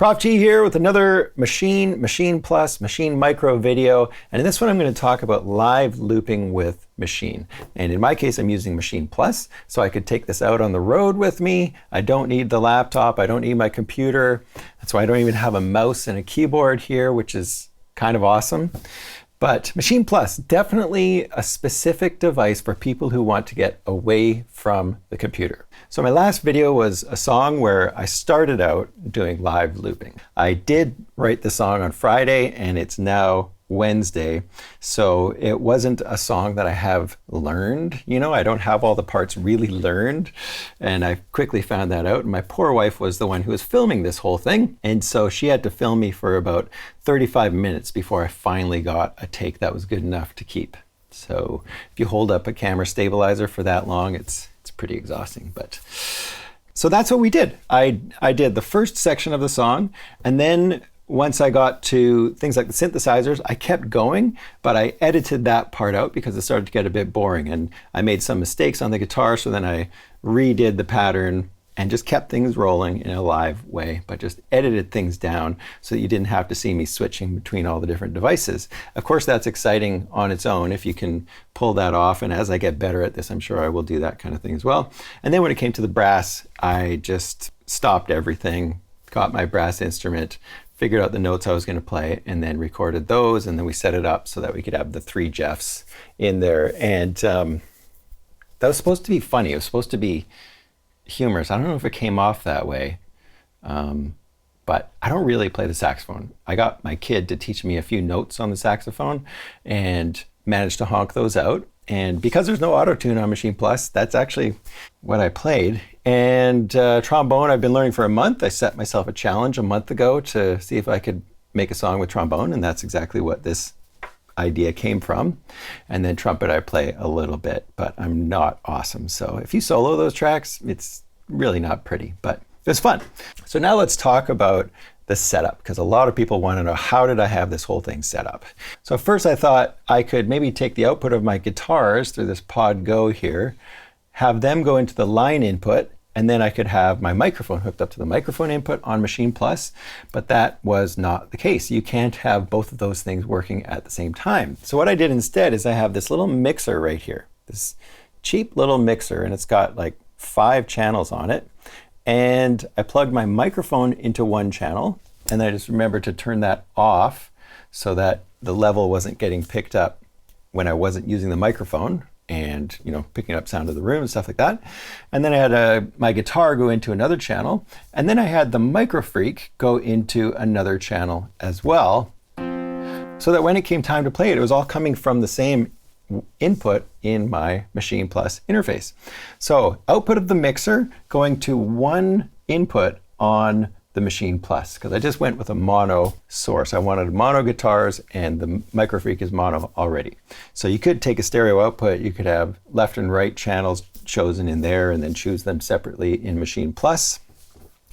Prof G here with another Maschine Plus, Maschine Micro video. And in this one, I'm going to talk about live looping with Maschine. And in my case, I'm using Maschine Plus, so I could take this out on the road with me. I don't need the laptop. I don't need my computer. That's why I don't even have a mouse and a keyboard here, which is kind of awesome. But Maschine Plus, definitely a specific device for people who want to get away from the computer. So my last video was a song where I started out doing live looping. I did write the song on Friday and it's now Wednesday. So it wasn't a song that I have learned. You know, I don't have all the parts really learned. And I quickly found that out. And my poor wife was the one who was filming this whole thing. And so she had to film me for about 35 minutes before I finally got a take that was good enough to keep. So if you hold up a camera stabilizer for that long, it's pretty exhausting. But so that's what we did. I did the first section of the song, and then once I got to things like the synthesizers, I kept going, but I edited that part out because it started to get a bit boring, and I made some mistakes on the guitar, so then I redid the pattern and just kept things rolling in a live way, but just edited things down so that you didn't have to see me switching between all the different devices. Of course, that's exciting on its own if you can pull that off, and as I get better at this, I'm sure I will do that kind of thing as well. And then when it came to the brass, I just stopped everything, got my brass instrument, figured out the notes I was going to play, and then recorded those, and then we set it up so that we could have the 3 Jeffs in there. And that was supposed to be funny. It was supposed to be humorous. I don't know if it came off that way, but I don't really play the saxophone. I got my kid to teach me a few notes on the saxophone and managed to honk those out. And because there's no auto-tune on Maschine Plus, that's actually what I played. And trombone, I've been learning for a month. I set myself a challenge a month ago to see if I could make a song with trombone, and that's exactly what this idea came from. And then trumpet, I play a little bit, but I'm not awesome. So if you solo those tracks, it's really not pretty, but it's fun. So now let's talk about the setup, because a lot of people want to know, how did I have this whole thing set up? So first I thought I could maybe take the output of my guitars through this Pod Go here, have them go into the line input, and then I could have my microphone hooked up to the microphone input on Maschine Plus, but that was not the case. You can't have both of those things working at the same time. So what I did instead is I have this little mixer right here, this cheap little mixer, and it's got like 5 channels on it. And I plugged my microphone into one channel, and then I just remembered to turn that off so that the level wasn't getting picked up when I wasn't using the microphone, and picking up sound of the room and stuff like that. And then I had my guitar go into another channel, and then I had the Microfreak go into another channel as well, so that when it came time to play it, it was all coming from the same input in my Maschine Plus interface. So output of the mixer going to one input on the Maschine Plus, because I just went with a mono source. I wanted mono guitars, and the Microfreak is mono already. So you could take a stereo output, you could have left and right channels chosen in there and then choose them separately in Maschine Plus.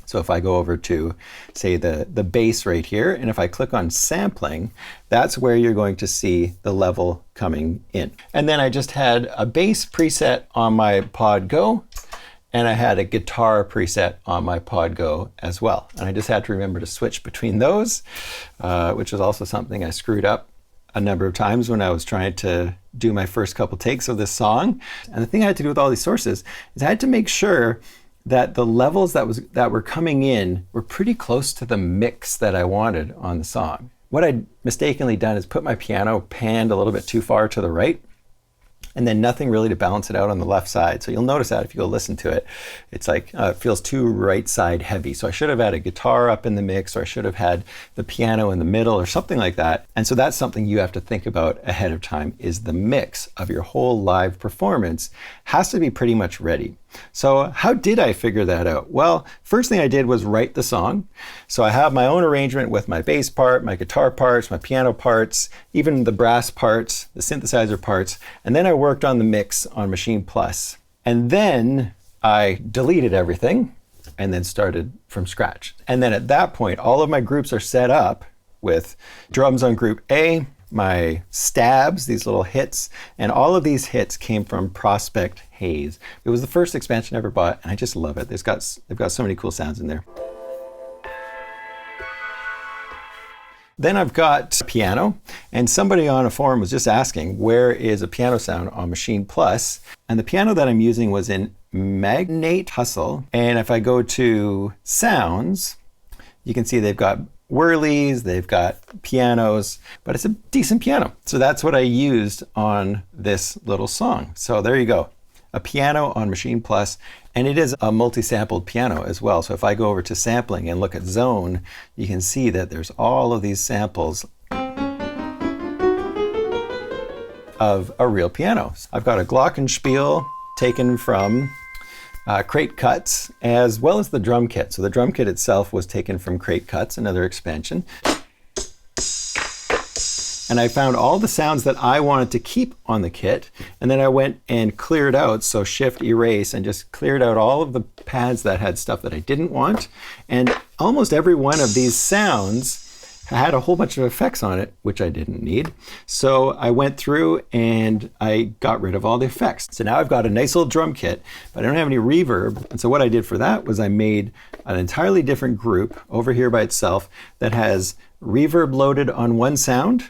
So if I go over to, say, the bass right here, and if I click on sampling, that's where you're going to see the level coming in. And then I just had a bass preset on my Pod Go, and I had a guitar preset on my Pod Go as well. And I just had to remember to switch between those, which is also something I screwed up a number of times when I was trying to do my first couple takes of this song. And the thing I had to do with all these sources is I had to make sure that the levels that were coming in were pretty close to the mix that I wanted on the song. What I'd mistakenly done is put my piano panned a little bit too far to the right, and then nothing really to balance it out on the left side. So you'll notice that if you go listen to it, it's like it feels too right side heavy. So I should have had a guitar up in the mix, or I should have had the piano in the middle, or something like that. And so that's something you have to think about ahead of time, is the mix of your whole live performance has to be pretty much ready. So how did I figure that out? Well, first thing I did was write the song. So I have my own arrangement with my bass part, my guitar parts, my piano parts, even the brass parts, the synthesizer parts, and then I worked on the mix on Maschine Plus. And then I deleted everything and then started from scratch. And then at that point, all of my groups are set up with drums on group A, my stabs, these little hits, and all of these hits came from Prospect Haze. It was the first expansion I ever bought, and I just love it. They've got so many cool sounds in there. Then I've got piano, and somebody on a forum was just asking, where is a piano sound on Maschine Plus? And the piano that I'm using was in Magnate Hustle. And if I go to sounds, you can see they've got whirlies, they've got pianos, but it's a decent piano. So that's what I used on this little song. So there you go, a piano on Maschine Plus, and it is a multi-sampled piano as well. So if I go over to sampling and look at zone, you can see that there's all of these samples of a real piano. I've got a glockenspiel taken from Crate Cuts, as well as the drum kit. So the drum kit itself was taken from Crate Cuts, another expansion. And I found all the sounds that I wanted to keep on the kit, and then I went and cleared out, so shift erase, and just cleared out all of the pads that had stuff that I didn't want. And almost every one of these sounds had a whole bunch of effects on it, which I didn't need. So I went through and I got rid of all the effects. So now I've got a nice little drum kit, but I don't have any reverb. And so what I did for that was I made an entirely different group over here by itself that has reverb loaded on one sound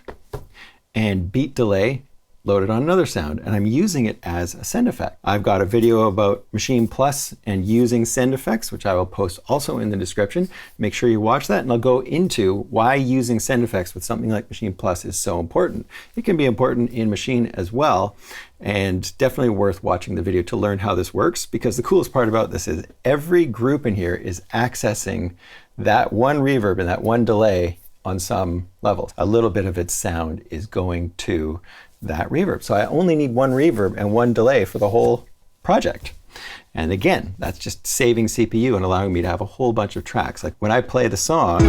and beat delay loaded on another sound, and I'm using it as a send effect. I've got a video about Maschine Plus and using send effects, which I will post also in the description. Make sure you watch that, and I'll go into why using send effects with something like Maschine Plus is so important. It can be important in Maschine as well, and definitely worth watching the video to learn how this works, because the coolest part about this is every group in here is accessing that one reverb and that one delay on some level. A little bit of its sound is going to that reverb. So I only need one reverb and one delay for the whole project. And again, that's just saving CPU and allowing me to have a whole bunch of tracks. Like when I play the song,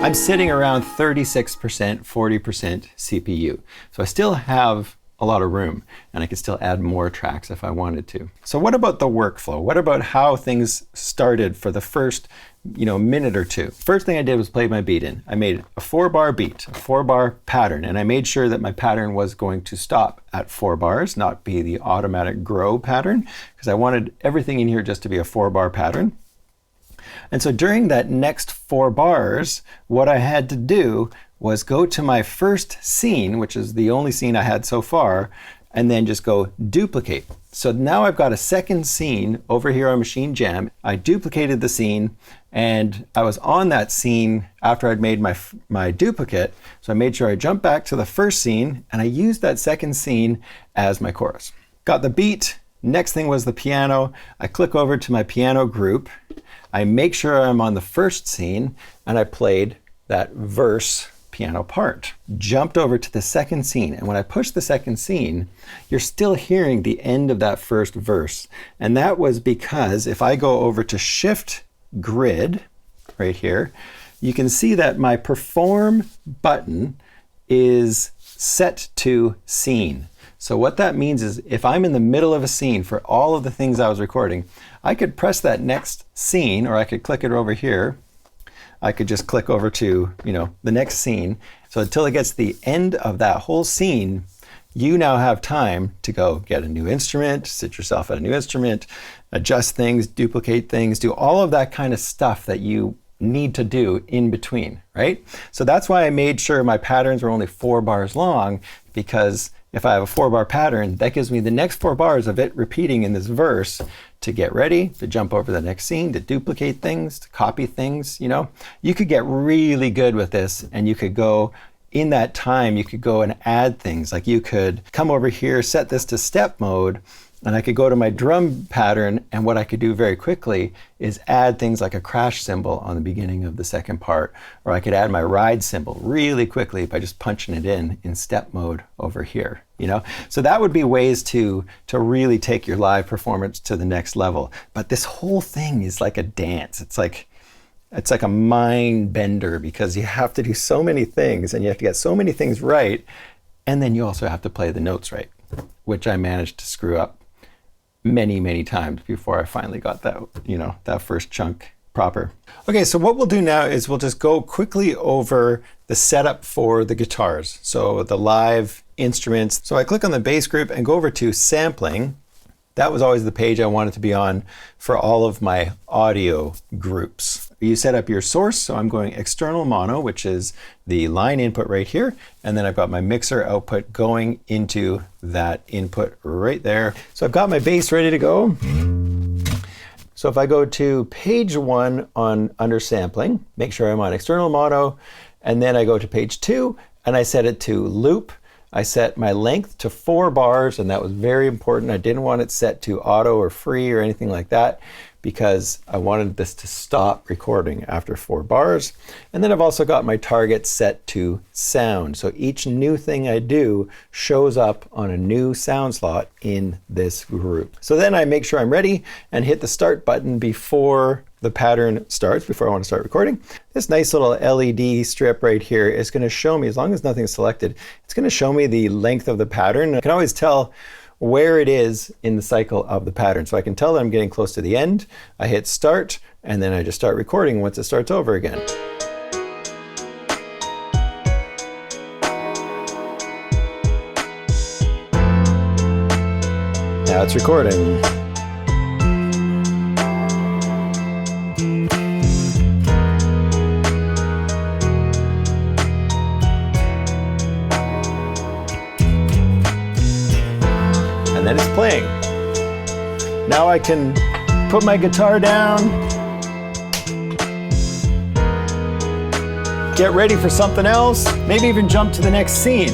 I'm sitting around 36%, 40% CPU. So I still have a lot of room, and I could still add more tracks if I wanted to. So what about the workflow? What about how things started for the first minute or two? First thing I did was play my beat in. I made a 4-bar beat, a 4-bar pattern, and I made sure that my pattern was going to stop at 4 bars, not be the automatic grow pattern, because I wanted everything in here just to be a 4-bar pattern. And so during that next 4 bars, what I had to do was go to my first scene, which is the only scene I had so far, and then just go duplicate. So now I've got a second scene over here on Maschine Jam. I duplicated the scene, and I was on that scene after I'd made my duplicate. So I made sure I jumped back to the first scene, and I used that second scene as my chorus. Got the beat. Next thing was the piano. I click over to my piano group. I make sure I'm on the first scene, and I played that verse piano part. Jumped over to the second scene, and when I push the second scene, you're still hearing the end of that first verse. And that was because if I go over to Shift Grid right here, you can see that my perform button is set to scene. So what that means is if I'm in the middle of a scene for all of the things I was recording, I could press that next scene, or I could click it over here. I could just click over to, the next scene. So until it gets to the end of that whole scene, you now have time to go get a new instrument, sit yourself at a new instrument, adjust things, duplicate things, do all of that kind of stuff that you need to do in between, right? So that's why I made sure my patterns were only 4 bars long, because if I have a 4-bar pattern, that gives me the next 4 bars of it repeating in this verse to get ready, to jump over the next scene, to duplicate things, to copy things, You could get really good with this, and you could go, in that time, you could go and add things. Like you could come over here, set this to step mode, and I could go to my drum pattern, and what I could do very quickly is add things like a crash cymbal on the beginning of the second part, or I could add my ride cymbal really quickly by just punching it in step mode over here, So that would be ways to really take your live performance to the next level. But this whole thing is like a dance. It's like a mind bender, because you have to do so many things, and you have to get so many things right, and then you also have to play the notes right, which I managed to screw up many, many times before I finally got that, that first chunk proper. Okay, so what we'll do now is we'll just go quickly over the setup for the guitars. So the live instruments. So I click on the bass group and go over to sampling, That was always the page I wanted to be on for all of my audio groups. You set up your source, so I'm going external mono, which is the line input right here, and then I've got my mixer output going into that input right there. So I've got my bass ready to go. So if I go to page 1 on undersampling, make sure I'm on external mono, and then I go to page 2 and I set it to loop. I set my length to 4 bars, and that was very important. I didn't want it set to auto or free or anything like that because I wanted this to stop recording after 4 bars. And then I've also got my target set to sound. So each new thing I do shows up on a new sound slot in this group. So then I make sure I'm ready and hit the start button before the pattern starts, before I want to start recording. This nice little LED strip right here is going to show me, as long as nothing's selected, it's going to show me the length of the pattern. I can always tell where it is in the cycle of the pattern. So I can tell that I'm getting close to the end. I hit start, and then I just start recording once it starts over again. Now it's recording. And then it's playing. Now I can put my guitar down, get ready for something else, maybe even jump to the next scene.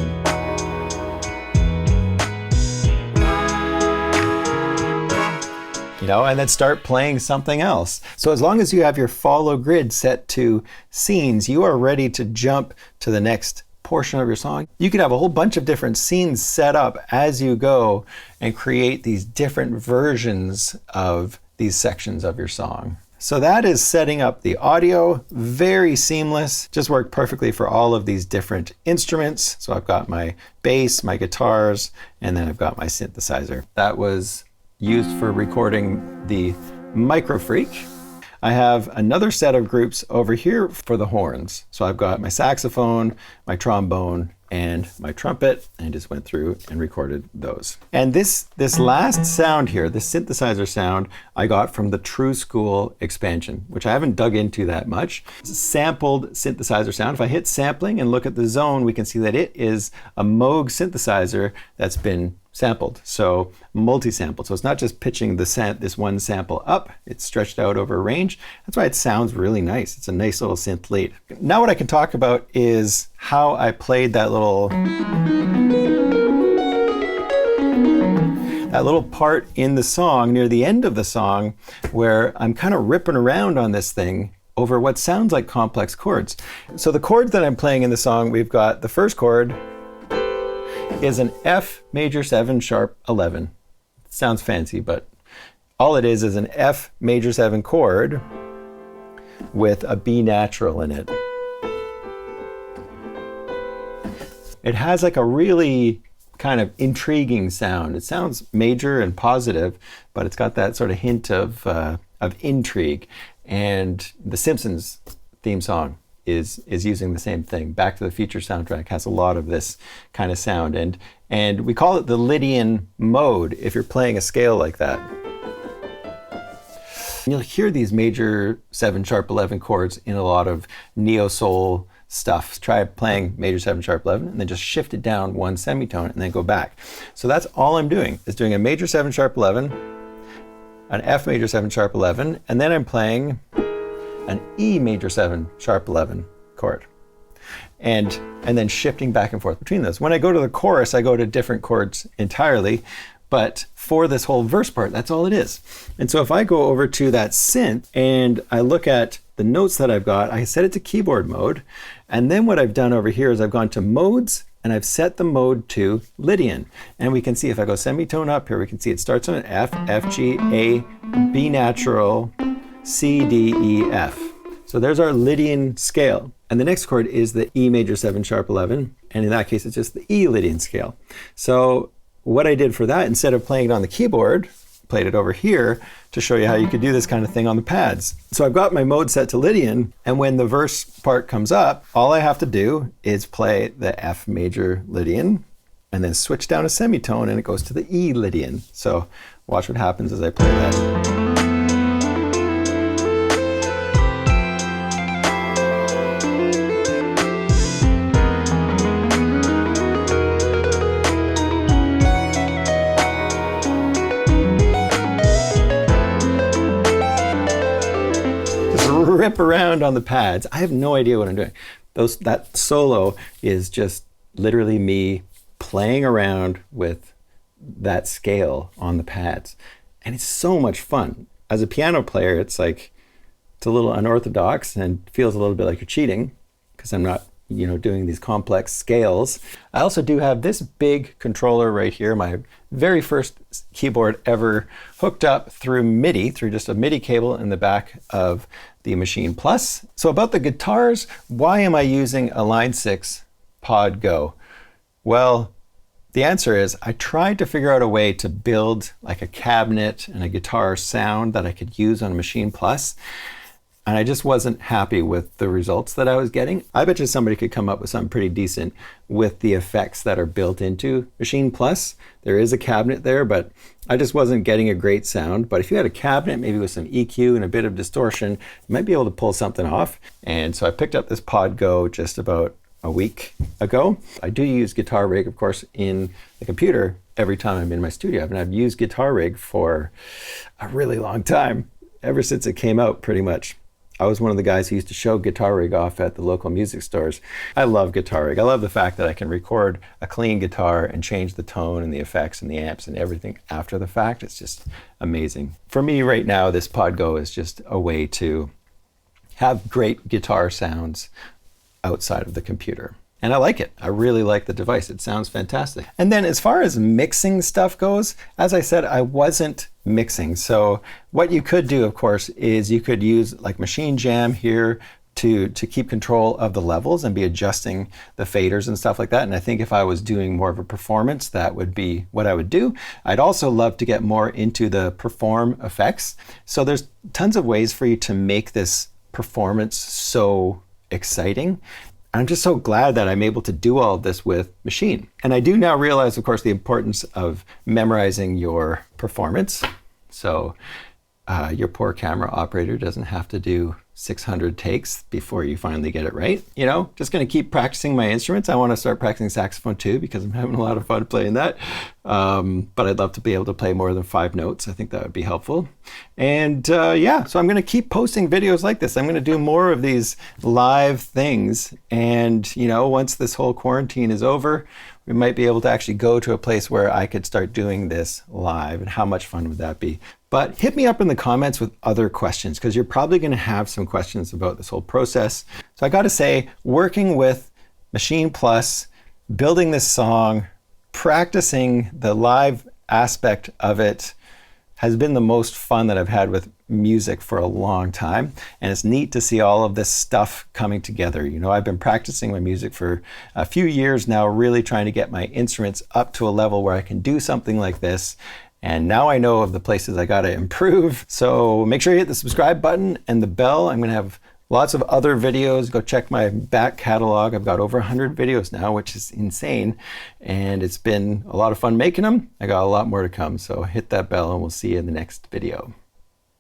And then start playing something else. So as long as you have your follow grid set to scenes, you are ready to jump to the next portion of your song. You could have a whole bunch of different scenes set up as you go and create these different versions of these sections of your song. So that is setting up the audio, very seamless, just worked perfectly for all of these different instruments. So I've got my bass, my guitars, and then I've got my synthesizer. That was used for recording the Micro Freak. I have another set of groups over here for the horns. So I've got my saxophone, my trombone, and my trumpet, and just went through and recorded those. And this last sound here, the synthesizer sound, I got from the True School expansion, which I haven't dug into that much. It's a sampled synthesizer sound. If I hit sampling and look at the zone, we can see that it is a Moog synthesizer that's been sampled, so multi-sampled. So it's not just pitching this one sample up, it's stretched out over a range. That's why it sounds really nice. It's a nice little synth lead. Now what I can talk about is how I played that little part in the song, near the end of the song, where I'm kind of ripping around on this thing over what sounds like complex chords. So the chords that I'm playing in the song, we've got the first chord is an F major 7 sharp 11. It sounds fancy, but all it is an F major 7 chord with a B natural in it. It has like a really kind of intriguing sound. It sounds major and positive, but it's got that sort of hint of intrigue. And the Simpsons theme song is using the same thing. Back to the Future soundtrack has a lot of this kind of sound, and we call it the Lydian mode if you're playing a scale like that. And you'll hear these major 7 sharp 11 chords in a lot of neo-soul stuff. Try playing major 7 sharp 11 and then just shift it down 1 semitone and then go back. So that's all I'm doing, is doing a major 7 sharp 11, an F major 7 sharp 11, and then I'm playing an E major 7 sharp 11 chord, and then shifting back and forth between those. When I go to the chorus, I go to different chords entirely, but for this whole verse part, that's all it is. And so if I go over to that synth and I look at the notes that I've got, I set it to keyboard mode, and then what I've done over here is I've gone to modes and I've set the mode to Lydian. And we can see if I go semitone up here, we can see it starts on an F, F, G, A, B natural, C, D, E, F. So there's our Lydian scale. And the next chord is the E major 7 sharp 11. And in that case, it's just the E Lydian scale. So what I did for that, instead of playing it on the keyboard, played it over here to show you how you could do this kind of thing on the pads. So I've got my mode set to Lydian, and when the verse part comes up, all I have to do is play the F major Lydian, and then switch down a semitone and it goes to the E Lydian. So watch what happens as I play that. Rip around on the pads. I have no idea what I'm doing. That solo is just literally me playing around with that scale on the pads. And it's so much fun. As a piano player, it's a little unorthodox and feels a little bit like you're cheating because I'm not, doing these complex scales. I also do have this big controller right here, my very first keyboard ever hooked up through MIDI, through just a MIDI cable in the back of the Maschine Plus. So about the guitars, why am I using a Line 6 Pod Go? Well, the answer is I tried to figure out a way to build like a cabinet and a guitar sound that I could use on a Maschine Plus. And I just wasn't happy with the results that I was getting. I bet you somebody could come up with something pretty decent with the effects that are built into Maschine Plus. There is a cabinet there, but I just wasn't getting a great sound. But if you had a cabinet, maybe with some EQ and a bit of distortion, you might be able to pull something off. And so I picked up this Pod Go just about a week ago. I do use Guitar Rig, of course, in the computer every time I'm in my studio. And I've used Guitar Rig for a really long time, ever since it came out, pretty much. I was one of the guys who used to show Guitar Rig off at the local music stores. I love Guitar Rig. I love the fact that I can record a clean guitar and change the tone and the effects and the amps and everything after the fact. It's just amazing. For me right now, this Pod Go is just a way to have great guitar sounds outside of the computer. And I like it. I really like the device. It sounds fantastic. And then as far as mixing stuff goes, as I said, I wasn't mixing. So what you could do, of course, is you could use like Machine Jam here to keep control of the levels and be adjusting the faders and stuff like that. And I think if I was doing more of a performance, that would be what I would do. I'd also love to get more into the perform effects. So there's tons of ways for you to make this performance so exciting. I'm just so glad that I'm able to do all of this with Maschine. And I do now realize, of course, the importance of memorizing your performance. So your poor camera operator doesn't have to do 600 takes before you finally get it right. Just going to keep practicing my instruments. I want to start practicing saxophone too, because I'm having a lot of fun playing that. But I'd love to be able to play more than 5 notes. I think that would be helpful. And yeah, so I'm going to keep posting videos like this. I'm going to do more of these live things. And, once this whole quarantine is over, we might be able to actually go to a place where I could start doing this live. And how much fun would that be? But hit me up in the comments with other questions, because you're probably going to have some questions about this whole process. So I got to say, working with Maschine Plus, building this song, practicing the live aspect of it has been the most fun that I've had with music for a long time. And it's neat to see all of this stuff coming together. I've been practicing my music for a few years now, really trying to get my instruments up to a level where I can do something like this. And now I know of the places I got to improve. So make sure you hit the subscribe button and the bell. I'm going to have lots of other videos. Go check my back catalog. I've got over 100 videos now, which is insane. And it's been a lot of fun making them. I got a lot more to come. So hit that bell and we'll see you in the next video.